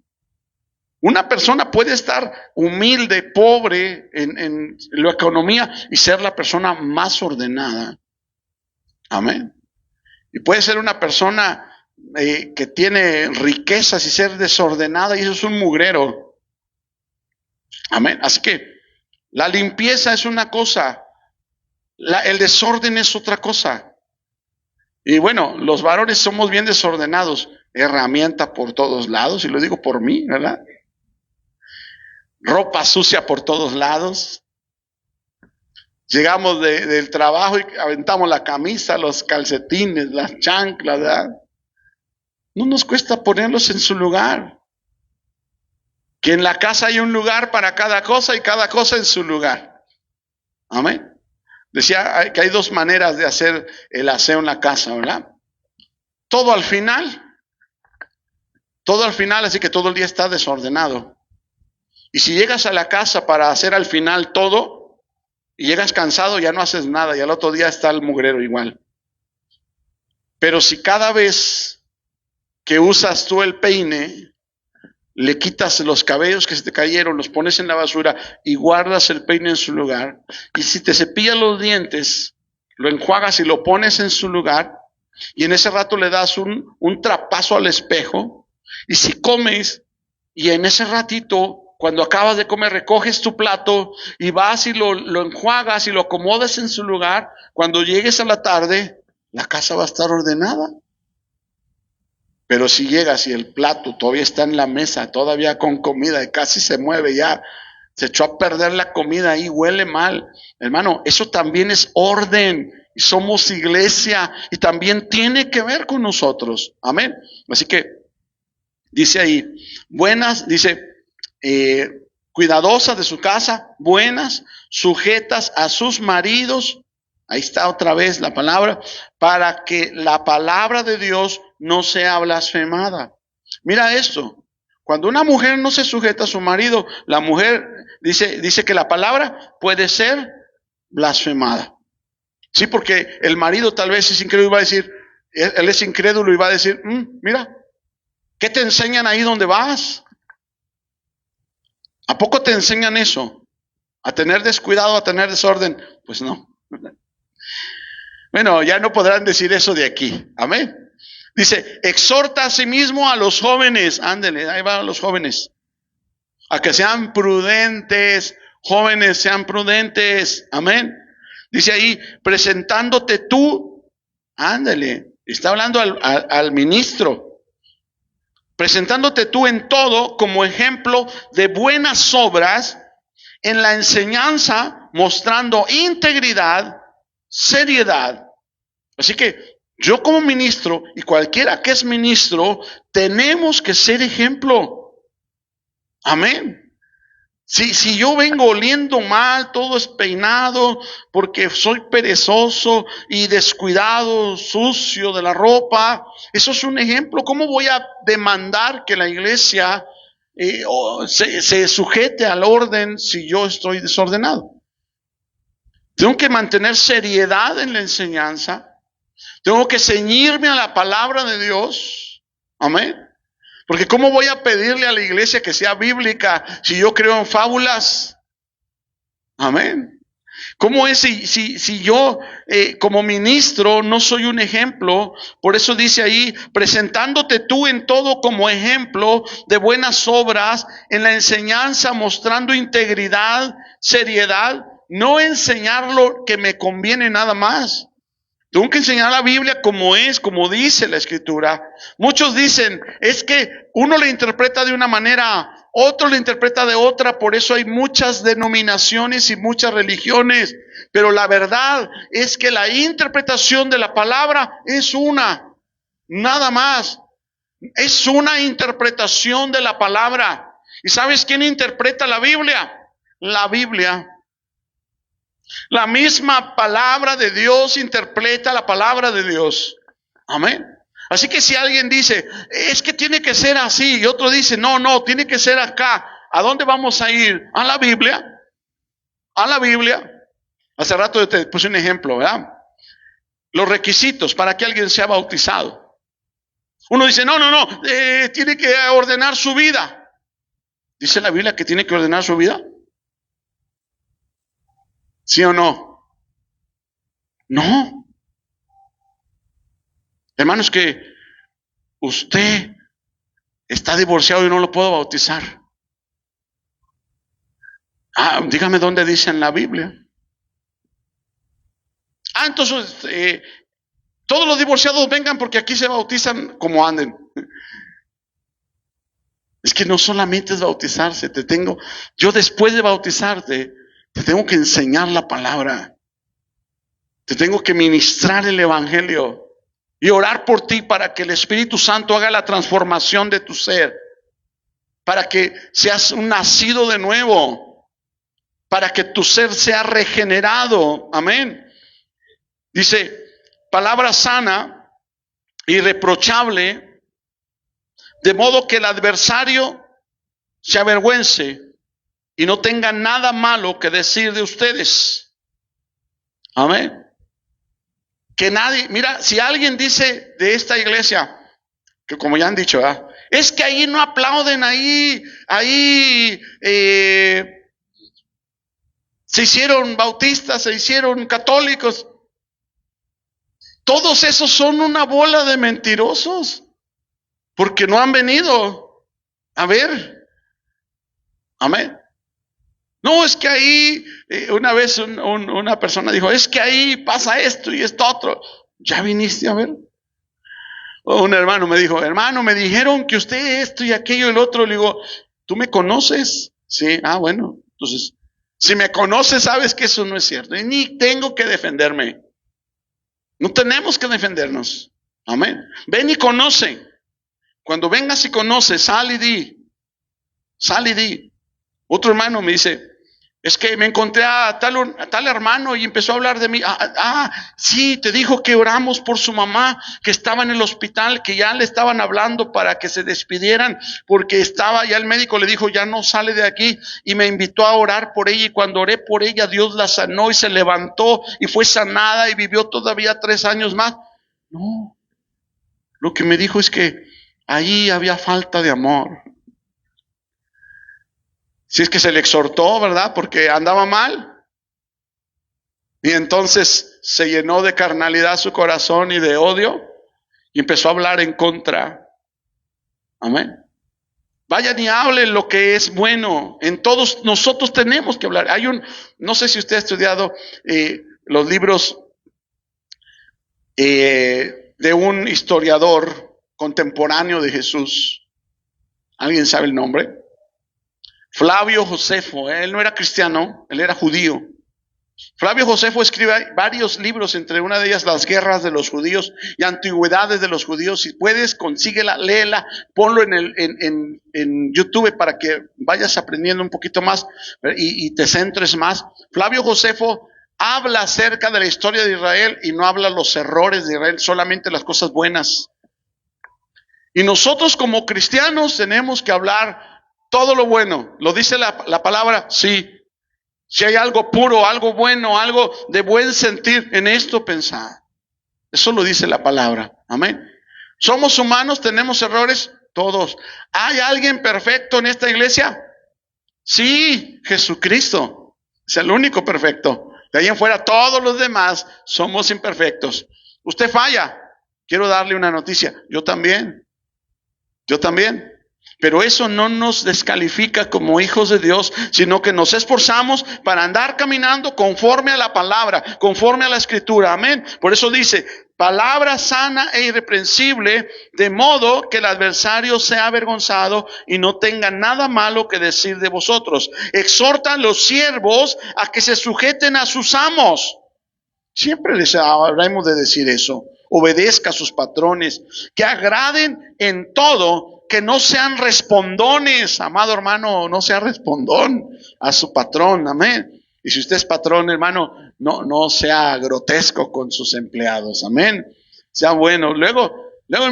Speaker 1: Una persona puede estar humilde, pobre en la economía y ser la persona más ordenada. Amén. Y puede ser una persona que tiene riquezas y ser desordenada y eso es un mugrero. Amén. Así que la limpieza es una cosa, el desorden es otra cosa. Y bueno, los varones somos bien desordenados, herramienta por todos lados, y lo digo por mí, ¿verdad? Ropa sucia por todos lados. Llegamos del trabajo y aventamos la camisa, los calcetines, las chanclas, ¿verdad? No nos cuesta ponerlos en su lugar. Que en la casa hay un lugar para cada cosa y cada cosa en su lugar. Amén. Decía que hay dos maneras de hacer el aseo en la casa, ¿verdad? Todo al final, así que todo el día está desordenado. Y si llegas a la casa para hacer al final todo, y llegas cansado, ya no haces nada, y al otro día está el mugrero igual. Pero si cada vez que usas tú el peine, le quitas los cabellos que se te cayeron, los pones en la basura y guardas el peine en su lugar, y si te cepillas los dientes, lo enjuagas y lo pones en su lugar, y en ese rato le das un trapazo al espejo, y si comes, y en ese ratito, cuando acabas de comer, recoges tu plato y vas y lo enjuagas y lo acomodas en su lugar, cuando llegues a la tarde, la casa va a estar ordenada. Pero si llegas y el plato todavía está en la mesa, todavía con comida, y casi se mueve ya, se echó a perder la comida ahí, huele mal. Hermano, eso también es orden. Y somos iglesia y también tiene que ver con nosotros. Amén. Así que dice ahí, buenas, dice, cuidadosas de su casa, buenas, sujetas a sus maridos. Ahí está otra vez la palabra, para que la palabra de Dios no sea blasfemada. Mira esto, cuando una mujer no se sujeta a su marido, la mujer dice que la palabra puede ser blasfemada. Sí, porque el marido tal vez es incrédulo y va a decir, él es incrédulo y va a decir, mira, ¿qué te enseñan ahí donde vas? ¿A poco te enseñan eso? ¿A tener descuidado, a tener desorden? Pues no. Bueno, ya no podrán decir eso de aquí. Amén. Dice, exhorta a sí mismo a los jóvenes. Ándele, ahí van los jóvenes. A que sean prudentes. Jóvenes, sean prudentes. Amén. Dice ahí, presentándote tú. Ándele. Está hablando al ministro. Presentándote tú en todo como ejemplo de buenas obras, en la enseñanza, mostrando integridad, seriedad. Así que yo como ministro y cualquiera que es ministro, tenemos que ser ejemplo. Amén. Si yo vengo oliendo mal, todo despeinado, porque soy perezoso y descuidado, sucio de la ropa, eso es un ejemplo. ¿Cómo voy a demandar que la iglesia se sujete al orden si yo estoy desordenado? Tengo que mantener seriedad en la enseñanza. Tengo que ceñirme a la palabra de Dios. Amén. Porque ¿cómo voy a pedirle a la iglesia que sea bíblica si yo creo en fábulas? Amén. ¿Cómo es si yo como ministro no soy un ejemplo? Por eso dice ahí, presentándote tú en todo como ejemplo de buenas obras, en la enseñanza mostrando integridad, seriedad, no enseñar lo que me conviene nada más. Tengo que enseñar la Biblia como es, como dice la Escritura. Muchos dicen, es que uno le interpreta de una manera, otro le interpreta de otra, por eso hay muchas denominaciones y muchas religiones. Pero la verdad es que la interpretación de la palabra es una, nada más. Es una interpretación de la palabra. ¿Y sabes quién interpreta la Biblia? La Biblia. La misma palabra de Dios interpreta la palabra de Dios. Amén. Así que si alguien dice, es que tiene que ser así, y otro dice, no, tiene que ser acá, ¿a dónde vamos a ir? A la Biblia. A la Biblia. Hace rato te puse un ejemplo, ¿verdad? Los requisitos para que alguien sea bautizado. Uno dice, no, tiene que ordenar su vida. ¿Dice la Biblia que tiene que ordenar su vida? ¿Sí o no? No. Hermanos, que usted está divorciado y no lo puedo bautizar. Dígame dónde dice en la Biblia. Entonces, todos los divorciados vengan porque aquí se bautizan como anden. Es que no solamente es bautizarse, yo después de bautizarte, te tengo que enseñar la palabra. Te tengo que ministrar el evangelio y orar por ti para que el Espíritu Santo haga la transformación de tu ser, para que seas un nacido de nuevo. para que tu ser sea regenerado. Amén. Dice, palabra sana, irreprochable, de modo que el adversario se avergüence y no tenga nada malo que decir de ustedes. Amén. Que nadie, mira, si alguien dice de esta iglesia, que como ya han dicho, es que ahí no aplauden, ahí se hicieron bautistas, se hicieron católicos. Todos esos son una bola de mentirosos, porque no han venido a ver. Amén. No, es que ahí, una vez una persona dijo, es que ahí pasa esto y esto otro. ¿Ya viniste a ver? O un hermano me dijo, hermano, me dijeron que usted esto y aquello y el otro. Le digo, ¿tú me conoces? Sí, bueno, entonces, si me conoces, sabes que eso no es cierto. Y ni tengo que defenderme. No tenemos que defendernos. Amén. Ven y conoce. Cuando vengas y conoces, sal y di. Sal y di. Otro hermano me dice, es que me encontré a tal hermano y empezó a hablar de mí. Sí, te dijo que oramos por su mamá, que estaba en el hospital, que ya le estaban hablando para que se despidieran, porque estaba, ya el médico le dijo, ya no sale de aquí, y me invitó a orar por ella, y cuando oré por ella, Dios la sanó y se levantó y fue sanada y vivió todavía 3 años más. No, lo que me dijo es que ahí había falta de amor. Si es que se le exhortó, ¿verdad? Porque andaba mal. Y entonces se llenó de carnalidad su corazón y de odio y empezó a hablar en contra. Amén. Vayan y hablen lo que es bueno. En todos nosotros tenemos que hablar. No sé si usted ha estudiado los libros de un historiador contemporáneo de Jesús. ¿Alguien sabe el nombre? Flavio Josefo. Él no era cristiano, él era judío. Flavio Josefo escribe varios libros, entre una de ellas Las guerras de los judíos y Antigüedades de los judíos. Si puedes, consíguela, léela, ponlo en YouTube para que vayas aprendiendo un poquito más y te centres más. Flavio Josefo habla acerca de la historia de Israel y no habla los errores de Israel, solamente las cosas buenas. Y nosotros como cristianos tenemos que hablar todo lo bueno. ¿Lo dice la palabra? Sí. Si hay algo puro, algo bueno, algo de buen sentir, en esto pensad. Eso lo dice la palabra. Amén. ¿Somos humanos? ¿Tenemos errores? Todos. ¿Hay alguien perfecto en esta iglesia? Sí, Jesucristo. Es el único perfecto. De ahí en fuera, todos los demás somos imperfectos. Usted falla. Quiero darle una noticia. Yo también. Pero eso no nos descalifica como hijos de Dios, sino que nos esforzamos para andar caminando conforme a la palabra, conforme a la escritura. Amén. Por eso dice, palabra sana e irreprensible, de modo que el adversario sea avergonzado y no tenga nada malo que decir de vosotros. Exhortan los siervos a que se sujeten a sus amos. Siempre les habremos de decir eso. Obedezca a sus patrones, que agraden en todo, que no sean respondones. Amado hermano, no sea respondón a su patrón. Amén. Y si usted es patrón, hermano, no sea grotesco con sus empleados. Amén. Sea bueno. Luego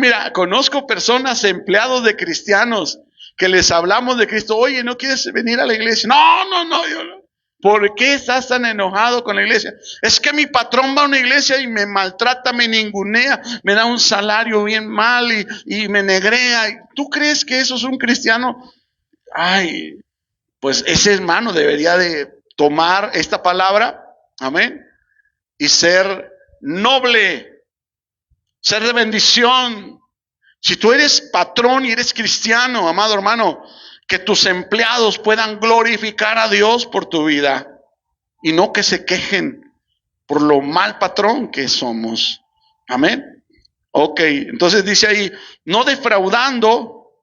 Speaker 1: mira, conozco personas, empleados de cristianos, que les hablamos de Cristo. Oye, ¿no quieres venir a la iglesia? No, yo no. ¿Por qué estás tan enojado con la iglesia? Es que mi patrón va a una iglesia y me maltrata, me ningunea, me da un salario bien mal y me negrea. ¿Tú crees que eso es un cristiano? Pues ese hermano debería de tomar esta palabra, amén, y ser noble, ser de bendición. Si tú eres patrón y eres cristiano, amado hermano, que tus empleados puedan glorificar a Dios por tu vida y no que se quejen por lo mal patrón que somos. Amén. Ok, entonces dice ahí, no defraudando,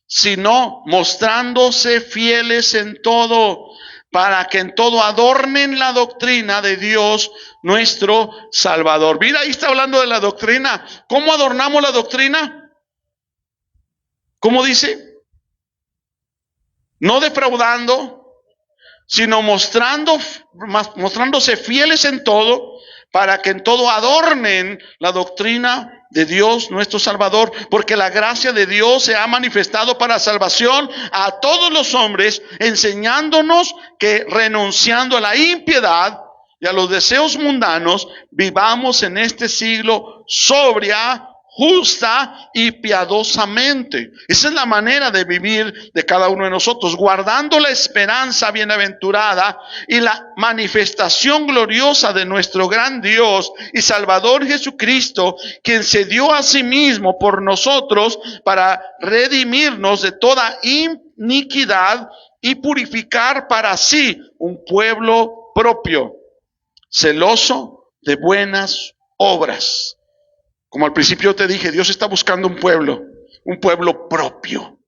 Speaker 1: sino mostrándose fieles en todo, para que en todo adornen la doctrina de Dios nuestro Salvador. Mira, ahí está hablando de la doctrina. ¿Cómo adornamos la doctrina? ¿Cómo dice? No defraudando, sino mostrándose fieles en todo, para que en todo adornen la doctrina de Dios nuestro Salvador, porque la gracia de Dios se ha manifestado para salvación a todos los hombres, enseñándonos que renunciando a la impiedad y a los deseos mundanos, vivamos en este siglo sobria, justa y piadosamente. Esa es la manera de vivir de cada uno de nosotros, guardando la esperanza bienaventurada y la manifestación gloriosa de nuestro gran Dios y Salvador Jesucristo, quien se dio a sí mismo por nosotros para redimirnos de toda iniquidad y purificar para sí un pueblo propio, celoso de buenas obras. Como al principio te dije, Dios está buscando un pueblo propio.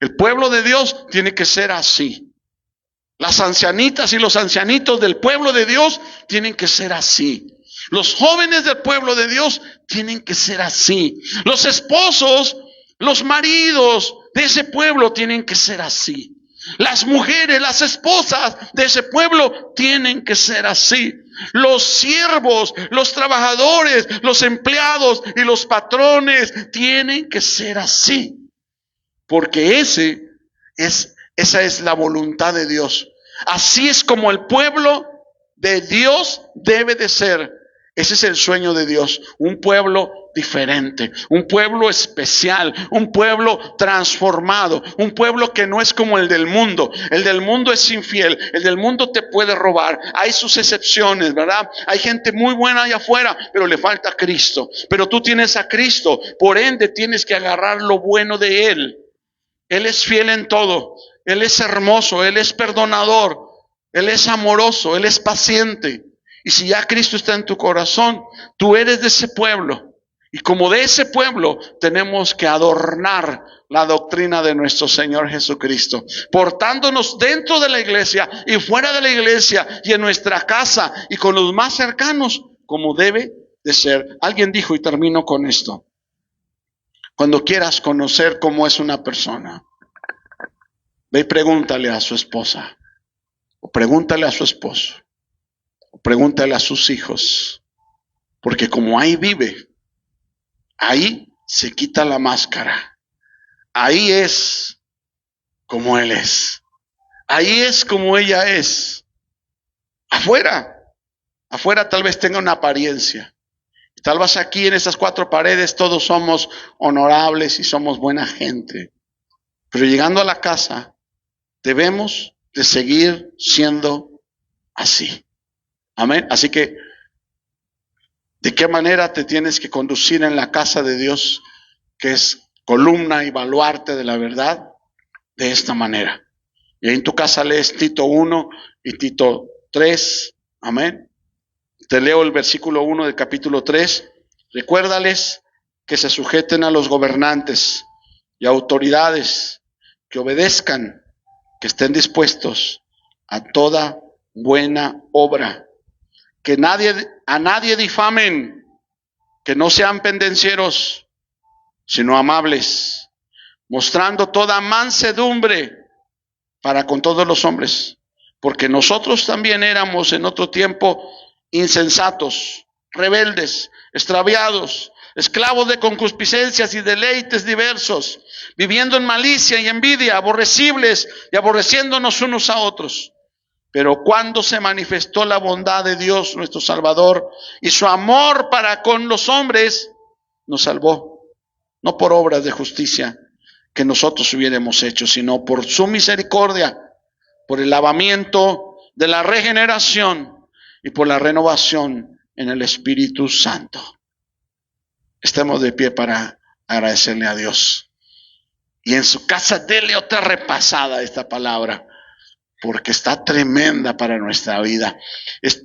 Speaker 1: El pueblo de Dios tiene que ser así. Las ancianitas y los ancianitos del pueblo de Dios tienen que ser así. Los jóvenes del pueblo de Dios tienen que ser así. Los esposos, los maridos de ese pueblo tienen que ser así. Las mujeres, las esposas de ese pueblo tienen que ser así. Los siervos, los trabajadores, los empleados y los patrones tienen que ser así. Porque esa es la voluntad de Dios. Así es como el pueblo de Dios debe de ser. Ese es el sueño de Dios, un pueblo diferente, un pueblo especial, un pueblo transformado, un pueblo que no es como el del mundo. El del mundo es infiel, el del mundo te puede robar. Hay sus excepciones, ¿verdad? Hay gente muy buena allá afuera, pero le falta Cristo. Pero tú tienes a Cristo, por ende tienes que agarrar lo bueno de Él. Él es fiel en todo, Él es hermoso, Él es perdonador, Él es amoroso, Él es paciente. Y si ya Cristo está en tu corazón, tú eres de ese pueblo. Y como de ese pueblo, tenemos que adornar la doctrina de nuestro Señor Jesucristo, portándonos dentro de la iglesia y fuera de la iglesia y en nuestra casa y con los más cercanos, como debe de ser. Alguien dijo, y termino con esto: cuando quieras conocer cómo es una persona, ve y pregúntale a su esposa, o pregúntale a su esposo, pregúntale a sus hijos, porque como ahí vive, ahí se quita la máscara, ahí es como él es, ahí es como ella es. Afuera tal vez tenga una apariencia, tal vez aquí en esas cuatro paredes todos somos honorables y somos buena gente, pero llegando a la casa debemos de seguir siendo así. Amén. Así que, ¿de qué manera te tienes que conducir en la casa de Dios, que es columna y baluarte de la verdad? De esta manera. Y ahí en tu casa lees Tito 1 y Tito 3. Amén. Te leo el versículo 1 del capítulo 3. Recuérdales que se sujeten a los gobernantes y autoridades, que obedezcan, que estén dispuestos a toda buena obra. Que a nadie difamen, que no sean pendencieros, sino amables, mostrando toda mansedumbre para con todos los hombres, porque nosotros también éramos en otro tiempo insensatos, rebeldes, extraviados, esclavos de concupiscencias y deleites diversos, viviendo en malicia y envidia, aborrecibles y aborreciéndonos unos a otros. Pero cuando se manifestó la bondad de Dios nuestro Salvador y su amor para con los hombres, nos salvó, no por obras de justicia que nosotros hubiéramos hecho, sino por su misericordia, por el lavamiento de la regeneración y por la renovación en el Espíritu Santo. Estemos de pie para agradecerle a Dios. Y en su casa dele otra repasada esta palabra, porque está tremenda para nuestra vida.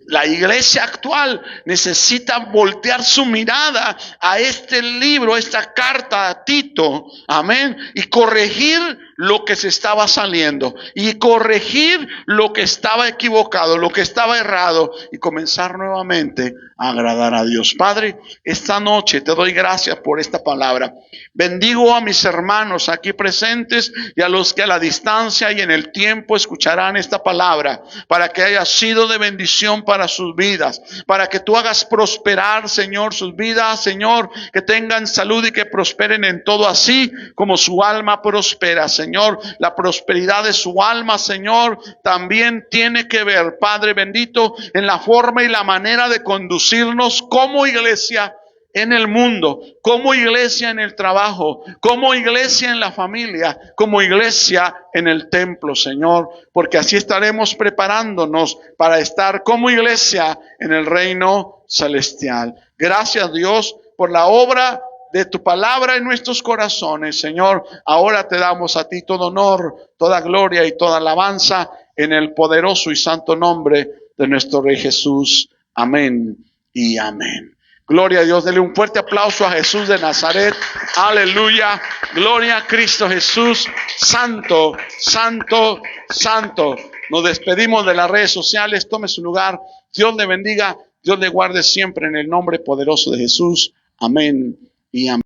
Speaker 1: La iglesia actual necesita voltear su mirada a este libro, esta carta a Tito, amén, y corregir lo que se estaba saliendo y corregir lo que estaba equivocado, lo que estaba errado y comenzar nuevamente a agradar a Dios. Padre, esta noche te doy gracias por esta palabra. Bendigo a mis hermanos aquí presentes y a los que a la distancia y en el tiempo escucharán esta palabra, para que haya sido de bendición para sus vidas, para que tú hagas prosperar, Señor, sus vidas, Señor, que tengan salud y que prosperen en todo, así como su alma prospera, Señor. La prosperidad de su alma, Señor, también tiene que ver, Padre bendito, en la forma y la manera de conducirnos como iglesia en el mundo, como iglesia en el trabajo, como iglesia en la familia, como iglesia en el templo, Señor, porque así estaremos preparándonos para estar como iglesia en el reino celestial. Gracias, Dios, por la obra de tu palabra en nuestros corazones, Señor. Ahora te damos a ti todo honor, toda gloria y toda alabanza en el poderoso y santo nombre de nuestro Rey Jesús. Amén y amén. Gloria a Dios. Dele un fuerte aplauso a Jesús de Nazaret. Aleluya. Gloria a Cristo Jesús. Santo, santo, santo. Nos despedimos de las redes sociales. Tome su lugar. Dios le bendiga. Dios le guarde siempre en el nombre poderoso de Jesús. Amén y amén.